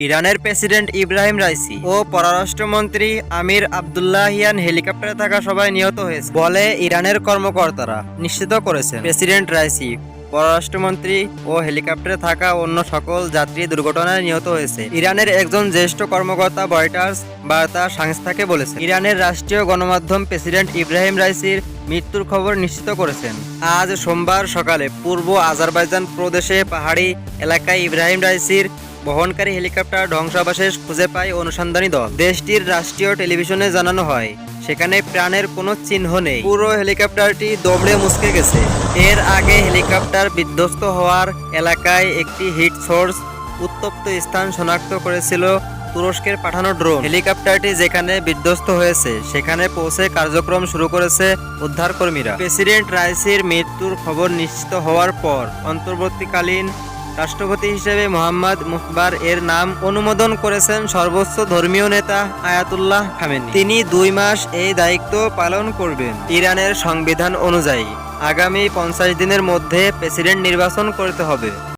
ইরানের president Ebrahim Raisi ও পররাষ্ট্রমন্ত্রী আমির Abdollahian হেলিকপ্টারে থাকা সবাই নিহত হয়েছে বলে ইরানের কর্মকর্তারা নিশ্চিত করেছেন। প্রেসিডেন্ট রাইসি, পররাষ্ট্রমন্ত্রী ও হেলিকপ্টারে থাকা অন্য সকল যাত্রী দুর্ঘটনায় নিহত হয়েছে। ইরানের একজন জ্যেষ্ঠ কর্মকর্তা রয়টার্স বার্তা সংস্থাকে বলেছেন। ইরানের রাষ্ট্রীয় গণমাধ্যম প্রেসিডেন্ট ইব্রাহিম রাইসির মৃত্যুর খবর নিশ্চিত করেছেন। আজ সোমবার সকালে পূর্ব আজারবাইজান প্রদেশে পাহাড়ি এলাকায় ইব্রাহিম রাইসির বহনকারী হেলিকপ্টার ধ্বংসাবশেষ খুঁজে পায় অনুসন্ধানী দল। দেশটির রাষ্ট্রীয় টেলিভিশনে জানানো হয়, সেখানে প্রাণের কোনো চিহ্ন নেই। পুরো হেলিকপ্টারটি দমড়ে মুচকে গেছে। এর আগে হেলিকপ্টার বিধ্বস্ত হওয়ার এলাকায় একটি হিট সোর্স উত্তপ্ত স্থান শনাক্ত করেছিল তুরস্কের পাঠানো ড্রোন। হেলিকপ্টারটি যেখানে বিধ্বস্ত হয়েছে সেখানে পৌঁছে কার্যক্রম শুরু করেছে উদ্ধারকর্মীরা। প্রেসিডেন্ট রাইসির মৃত্যুর খবর নিশ্চিত হওয়ার পর অন্তর্বর্তীকালীন রাষ্ট্রপতি হিসেবে মোহাম্মদ মুখবার এর নাম অনুমোদন করেছেন সর্বোচ্চ ধর্মীয় নেতা আয়াতুল্লাহ খামেনি। তিনি 2 মাস এই দায়িত্ব পালন করবেন। ইরানের সংবিধান অনুযায়ী আগামী 50 দিনের মধ্যে প্রেসিডেন্ট নির্বাচন করতে হবে।